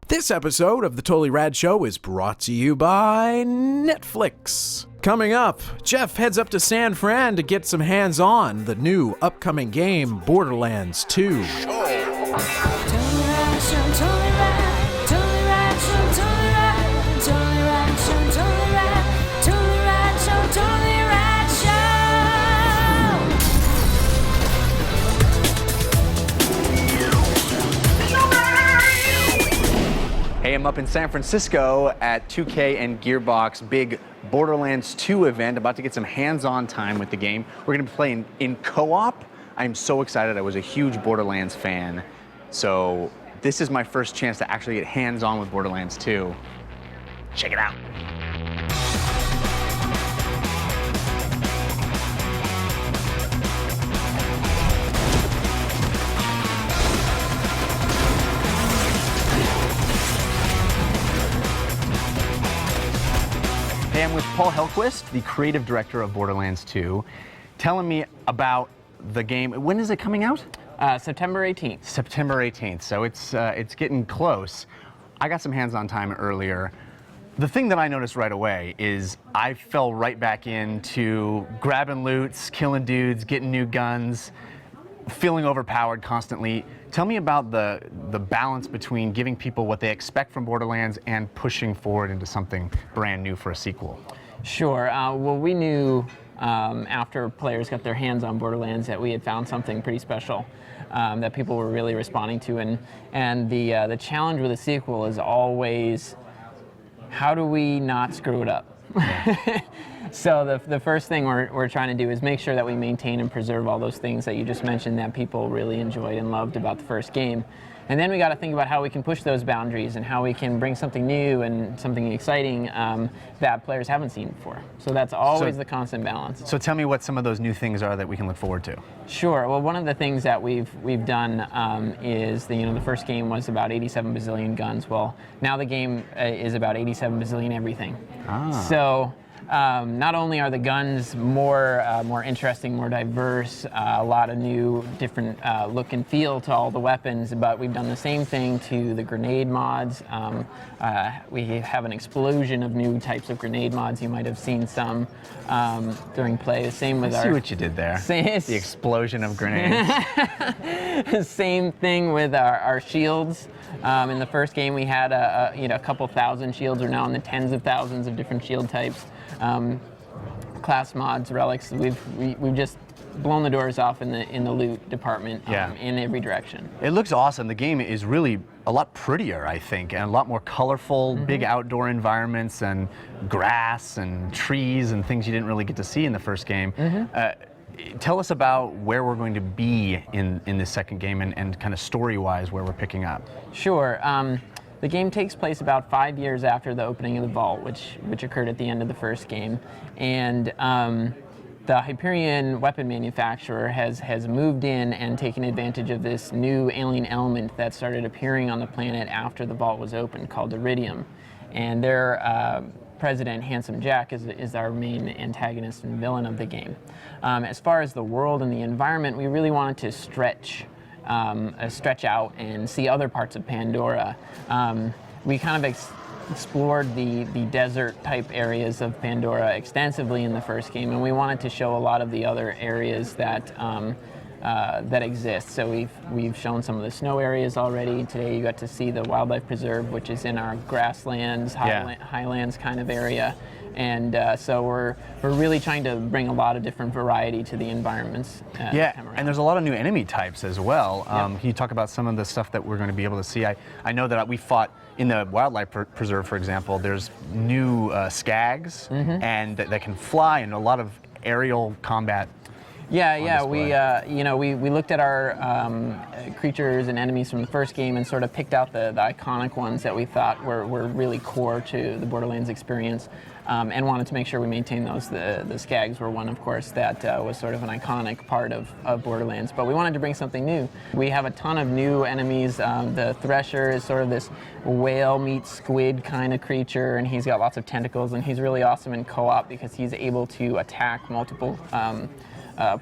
This episode of The Totally Rad Show is brought to you by Netflix. Coming up, Jeff heads up to San Fran to get some hands-on the new upcoming game, Borderlands 2. Hey, I'm up in San Francisco at 2K and Gearbox big Borderlands 2 event, about to get some hands-on time with the game. We're gonna be playing in co-op. I'm so excited. I was a huge Borderlands fan. So this is my first chance to actually get hands-on with Borderlands 2. Check it out. Hey, I'm with Paul Helquist, the creative director of Borderlands 2, telling me about the game. When is it coming out? September 18th. September 18th, so it's getting close. I got some hands-on time earlier. The thing that I noticed right away is I fell right back into grabbing loots, killing dudes, getting new guns, feeling overpowered constantly. Tell me about the balance between giving people what they expect from Borderlands and pushing forward into something brand new for a sequel. Sure. Well, we knew after players got their hands on Borderlands that we had found something pretty special that people were really responding to, and the challenge with a sequel is always, how do we not screw it up? Yeah. So the first thing we're trying to do is make sure that we maintain and preserve all those things that you just mentioned that people really enjoyed and loved about the first game. And then we got to think about how we can push those boundaries and how we can bring something new and something exciting that players haven't seen before. So that's always the constant balance. So tell me what some of those new things are that we can look forward to. Sure. Well, one of the things that we've done is the first game was about 87 bazillion guns. Well, now the game is about 87 bazillion everything. So not only are the guns more interesting, more diverse, a lot of new, different look and feel to all the weapons, but we've done the same thing to the grenade mods. We have an explosion of new types of grenade mods. You might have seen some during play. The same with I see what you did there. The explosion of grenades. Same thing with our shields. In the first game, we had a couple thousand shields. We're now in the tens of thousands of different shield types. Class mods, relics. We've just blown the doors off in the loot department in every direction. It looks awesome. The game is really a lot prettier, I think, and a lot more colorful, big outdoor environments and grass and trees and things you didn't really get to see in the first game. Tell us about where we're going to be in this second game and kind of story-wise where we're picking up. Sure. The game takes place about 5 years after the opening of the vault, which occurred at the end of the first game. And the Hyperion weapon manufacturer has moved in and taken advantage of this new alien element that started appearing on the planet after the vault was opened, called Iridium. And their president, Handsome Jack, is our main antagonist and villain of the game. As far as the world and the environment, we really wanted to stretch out and see other parts of Pandora. We kind of explored the desert type areas of Pandora extensively in the first game, and we wanted to show a lot of the other areas that exist. So we've shown some of the snow areas already. Today you got to see the wildlife preserve, which is in our grasslands, highlands kind of area. And so we're really trying to bring a lot of different variety to the environments. And there's a lot of new enemy types as well. Can you talk about some of the stuff that we're going to be able to see? I know that we fought in the wildlife preserve, for example. There's new skags and that can fly, and a lot of aerial combat. We looked at our creatures and enemies from the first game and sort of picked out the iconic ones that we thought were really core to the Borderlands experience, and wanted to make sure we maintained those. The Skags were one, of course, that was sort of an iconic part of Borderlands, but we wanted to bring something new. We have a ton of new enemies. The Thresher is sort of this whale meets squid kind of creature, and he's got lots of tentacles, and he's really awesome in co-op because he's able to attack multiple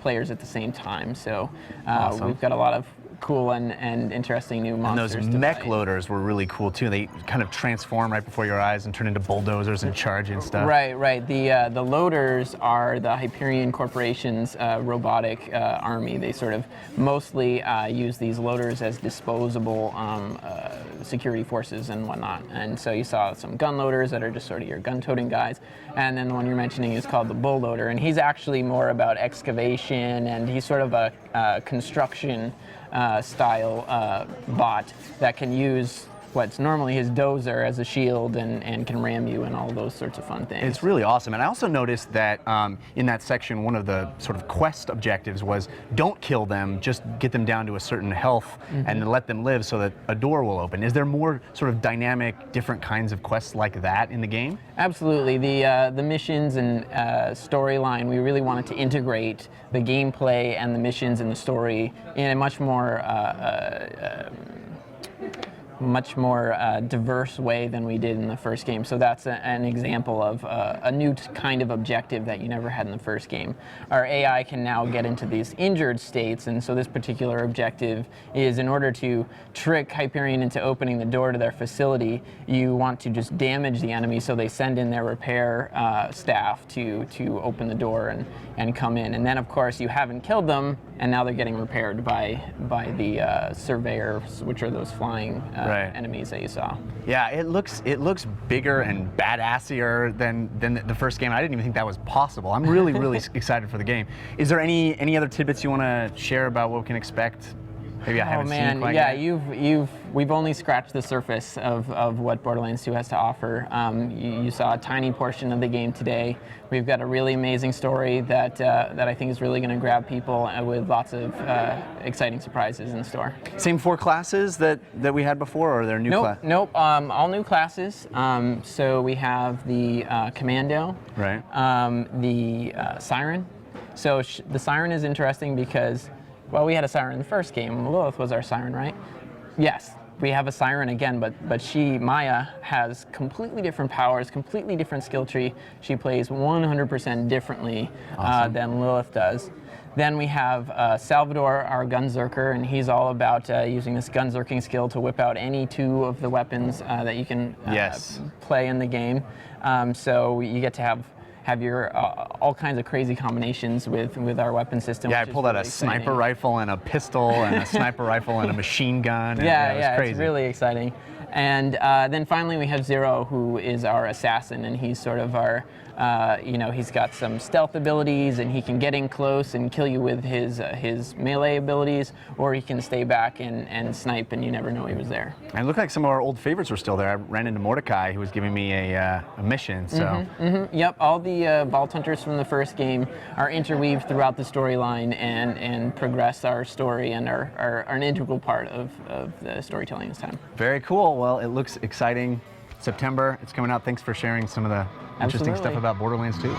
players at the same time. So awesome. We've got a lot of cool and interesting new And monsters. those to mech fight. loaders were really cool too. They kind of transform right before your eyes and turn into bulldozers and charge and stuff. Right. The loaders are the Hyperion Corporation's robotic army. They sort of mostly use these loaders as disposable security forces and whatnot. And so you saw some gun loaders that are just sort of your gun-toting guys. And then the one you're mentioning is called the bull loader, and he's actually more about excavation, and he's sort of a construction style bot that can use what's normally his dozer as a shield and can ram you and all those sorts of fun things. It's really awesome. And I also noticed that in that section, one of the sort of quest objectives was don't kill them, just get them down to a certain health and then let them live so that a door will open. Is there more sort of dynamic, different kinds of quests like that in the game? Absolutely. The missions and storyline, we really wanted to integrate the gameplay and the missions and the story in a much more diverse way than we did in the first game. So that's an example of a new kind of objective that you never had in the first game. Our AI can now get into these injured states, and so this particular objective is, in order to trick Hyperion into opening the door to their facility, you want to just damage the enemy so they send in their repair staff to open the door and come in. And then of course you haven't killed them, and now they're getting repaired by the surveyors, which are those flying enemies that you saw. Yeah, it looks bigger and badassier than the first game. I didn't even think that was possible. I'm really excited for the game. Is there any other tidbits you want to share about what we can expect? Maybe I haven't seen quite yet. We've only scratched the surface of what Borderlands 2 has to offer. You saw a tiny portion of the game today. We've got a really amazing story that I think is really going to grab people with lots of exciting surprises in store. Same 4 classes that we had before, or are there new classes? Nope, all new classes. So we have the Commando, right? The Siren. So the Siren is interesting because, well, we had a Siren in the first game. Lilith was our Siren, right? Yes, we have a Siren again, but Maya, has completely different powers, completely different skill tree. She plays 100% differently than Lilith does. Then we have Salvador, our Gunzerker, and he's all about using this Gunzerking skill to whip out any 2 of the weapons that you can play in the game. So you get to have your all kinds of crazy combinations with our weapon system. Yeah, I pulled out a sniper rifle and a pistol and a sniper rifle and a machine gun. And, yeah, crazy. It's really exciting. And then finally we have Zero, who is our assassin, and he's sort of our, he's got some stealth abilities, and he can get in close and kill you with his melee abilities, or he can stay back and snipe, and you never know he was there. And it looked like some of our old favorites were still there. I ran into Mordecai, who was giving me a mission. So. Yep, all the Vault Hunters from the first game are interweaved throughout the storyline and progress our story and are an integral part of the storytelling this time. Very cool. Well, it looks exciting. September, it's coming out. Thanks for sharing some of the interesting stuff about Borderlands 2.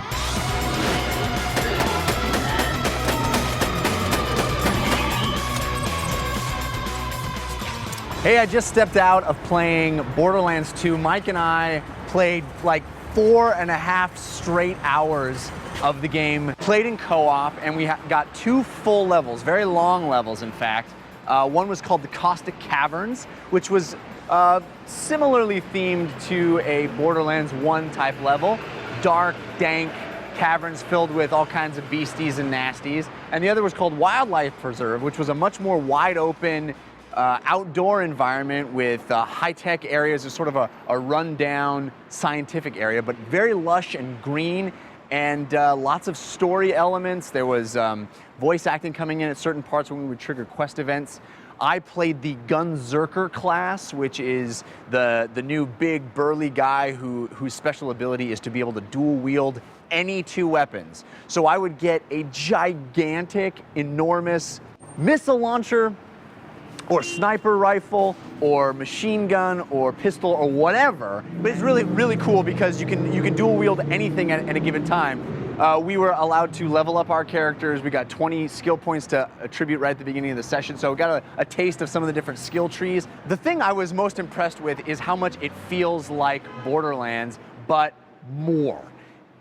Hey, I just stepped out of playing Borderlands 2. Mike and I played like 4.5 straight hours of the game. Played in co-op, and we got 2 full levels, very long levels in fact. One was called the Caustic Caverns, which was similarly themed to a Borderlands 1 type level. Dark, dank caverns filled with all kinds of beasties and nasties. And the other was called Wildlife Preserve, which was a much more wide open outdoor environment with high-tech areas. It's sort of a run-down scientific area, but very lush and green, and lots of story elements. There was voice acting coming in at certain parts when we would trigger quest events. I played the Gunzerker class, which is the new big burly guy whose special ability is to be able to dual wield any 2 weapons. So I would get a gigantic, enormous missile launcher, or sniper rifle, or machine gun, or pistol, or whatever. But it's really cool because you can dual wield anything at a given time. We were allowed to level up our characters. We got 20 skill points to attribute right at the beginning of the session, so we got a taste of some of the different skill trees. The thing I was most impressed with is how much it feels like Borderlands, but more.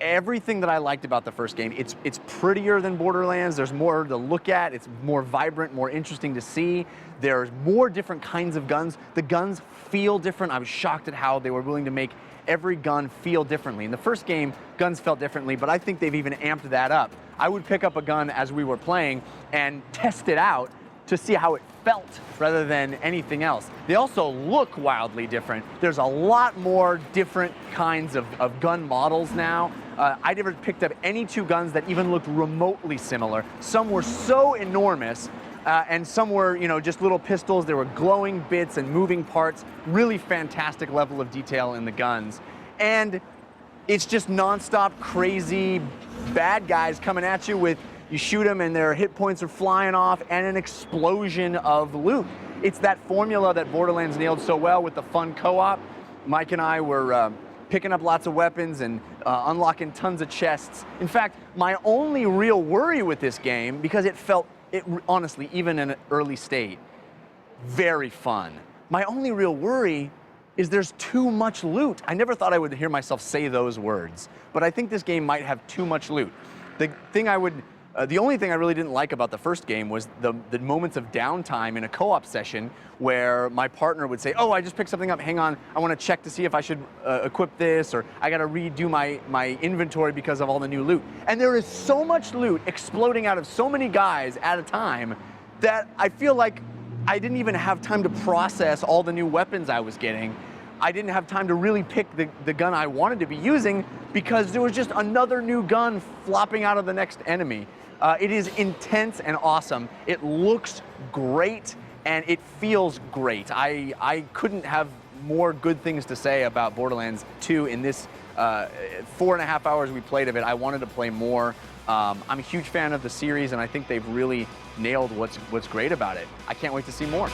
everything that I liked about the first game. It's prettier than Borderlands. There's more to look at. It's more vibrant, more interesting to see. There's more different kinds of guns. The guns feel different. I was shocked at how they were willing to make every gun feel differently. In the first game, guns felt differently, but I think they've even amped that up. I would pick up a gun as we were playing and test it out to see how it felt rather than anything else. They also look wildly different. There's a lot more different kinds of gun models now. I never picked up any two guns that even looked remotely similar. Some were so enormous, and some were, just little pistols. There were glowing bits and moving parts. Really fantastic level of detail in the guns. And it's just nonstop crazy bad guys coming at you with, you shoot them and their hit points are flying off, and an explosion of loot. It's that formula that Borderlands nailed so well with the fun co-op. Mike and I were picking up lots of weapons and unlocking tons of chests. In fact, my only real worry with this game, because it honestly, even in an early state, very fun. My only real worry is there's too much loot. I never thought I would hear myself say those words, but I think this game might have too much loot. The only thing I really didn't like about the first game was the moments of downtime in a co-op session where my partner would say, oh, I just picked something up, hang on, I want to check to see if I should equip this, or I got to redo my inventory because of all the new loot. And there is so much loot exploding out of so many guys at a time that I feel like I didn't even have time to process all the new weapons I was getting. I didn't have time to really pick the gun I wanted to be using because there was just another new gun flopping out of the next enemy. It is intense and awesome. It looks great and it feels great. I couldn't have more good things to say about Borderlands 2 in this 4.5 hours we played of it. I wanted to play more. I'm a huge fan of the series, and I think they've really nailed what's great about it. I can't wait to see more.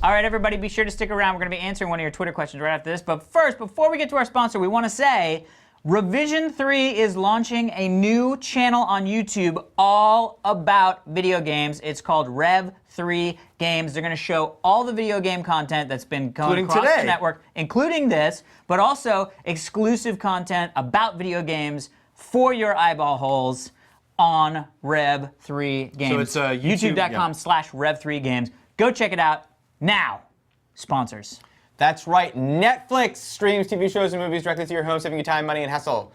All right, everybody, be sure to stick around. We're going to be answering one of your Twitter questions right after this. But first, before we get to our sponsor, we want to say Revision 3 is launching a new channel on YouTube all about video games. It's called Rev 3 Games. They're going to show all the video game content that's been going across the network, including this, but also exclusive content about video games for your eyeball holes on Rev 3 Games. So it's YouTube.com/Rev3Games. Go check it out now. Sponsors. That's right. Netflix streams TV shows and movies directly to your home, saving you time, money, and hassle.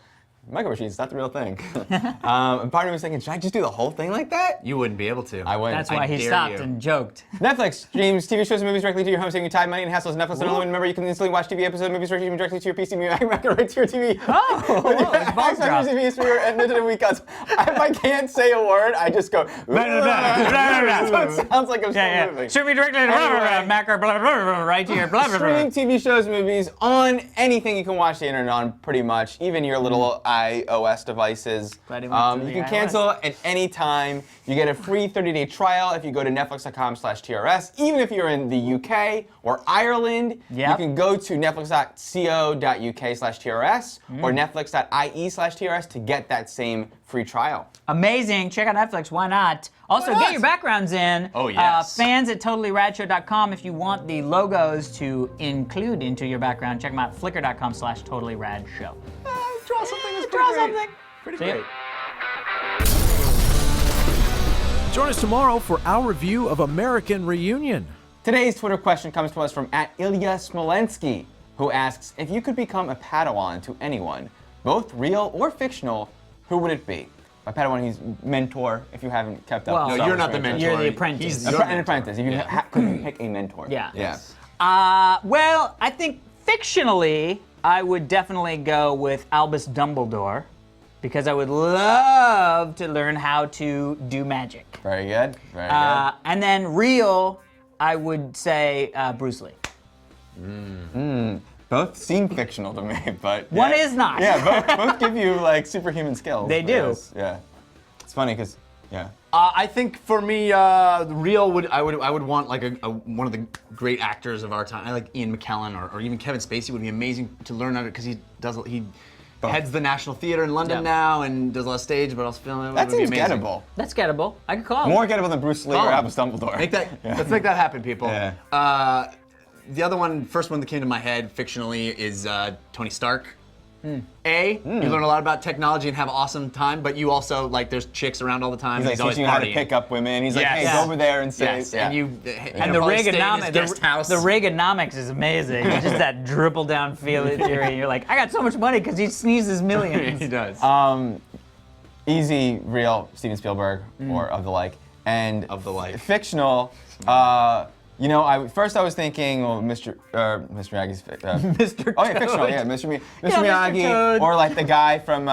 Micro machines, not the real thing. And part of me was thinking, should I just do the whole thing like that? You wouldn't be able to. I wouldn't. That's why he stopped and joked. Netflix streams TV shows and movies directly to your home, saving you time, money, and hassles. Netflix and only remember you can instantly watch TV episodes, movies streaming directly to your PC, Mac, right to your TV. Oh, TV history or edited weekends. If I can't say a word, I just go. So it sounds like I'm still moving. Stream me directly to Mac or blah, blah, blah, right to your blah, blah, blah. Streaming TV shows, movies on anything you can watch the internet on, pretty much, even your little iOS devices. You can cancel at any time. You get a free 30-day trial if you go to netflix.com/TRS. Even if you're in the UK or Ireland, you can go to netflix.co.uk/TRS or netflix.ie/TRS to get that same free trial. Amazing. Check out Netflix. Why not? Also, get your backgrounds in. Oh, yes. Fans at totallyradshow.com if you want the logos to include into your background. Check them out. Flickr.com/totallyradshow. Draw something. Pretty great. Join us tomorrow for our review of American Reunion. Today's Twitter question comes to us from @Ilya Smolensky, who asks, if you could become a Padawan to anyone, both real or fictional, who would it be? By Padawan, he's mentor, if you haven't kept up. Well, No, you're not the mentor. You're the apprentice. An apprentice, if you could pick a mentor. Yeah. Yeah. I think fictionally, I would definitely go with Albus Dumbledore, because I would love to learn how to do magic. Very good. Very good. And then real, I would say Bruce Lee. Both seem fictional to me, but One is not. Yeah, both give you like superhuman skills. They do. Yes, yeah. It's funny because I think for me, real I would want like one of the great actors of our time, like Ian McKellen or even Kevin Spacey would be amazing to learn under, because he heads the National Theater in London now and does a lot of stage, but also film. that would be seems amazing. gettable. That's gettable. I could call him. More gettable than Bruce Lee or Albus Dumbledore. Let's make that happen, people. Yeah. The other one, first one that came to my head fictionally is Tony Stark. You learn a lot about technology and have an awesome time, but you also, like, there's chicks around all the time. He's like always teaching you how to partying. pick up women. He's like, hey, Yes. go over there and say, Yes, and you And the Reaganomics, the Reaganomics is amazing. It's just that dribble down theory. You're like, I got so much money because he sneezes millions. he does. easy, real Steven Spielberg or of the like, and of the like. Fictional. You know, first I was thinking, well, Mr. Miyagi's. Mr. Oh yeah, fictional. Yeah, Mr. Miyagi, Toad. or like the guy from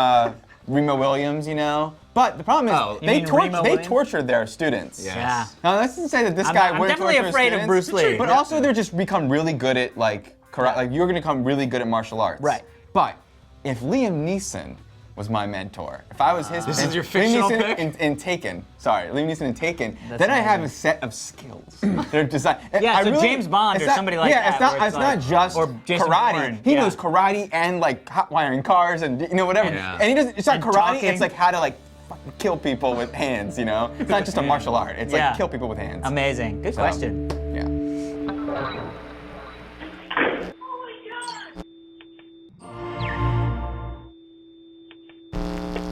Remo Williams. You know. But the problem is they torture their students. Yes. Yeah. Now let's just say that this guy I'm wouldn't definitely torture his afraid of students, Bruce Lee. But also they're just become really good at like karate. Like you're gonna become really good at martial arts. Right. But if Liam Neeson was my mentor, if I was his, This is your fictional Liam Neeson pick? in Taken. Sorry, Liam Neeson in Taken. That's Then I have a amazing. set of skills. They're designed. Yeah, I so really- James Bond it's or not- somebody like yeah, that, where it's it's not like- just or Jason karate. Bourne, He yeah. knows karate and like hot wiring cars and you know whatever. Yeah. And he doesn't. It's not And karate. talking. It's like how to like fucking kill people with hands. You know, it's not just a martial art. It's Yeah. like kill people with hands. Amazing. Good So, question. Yeah.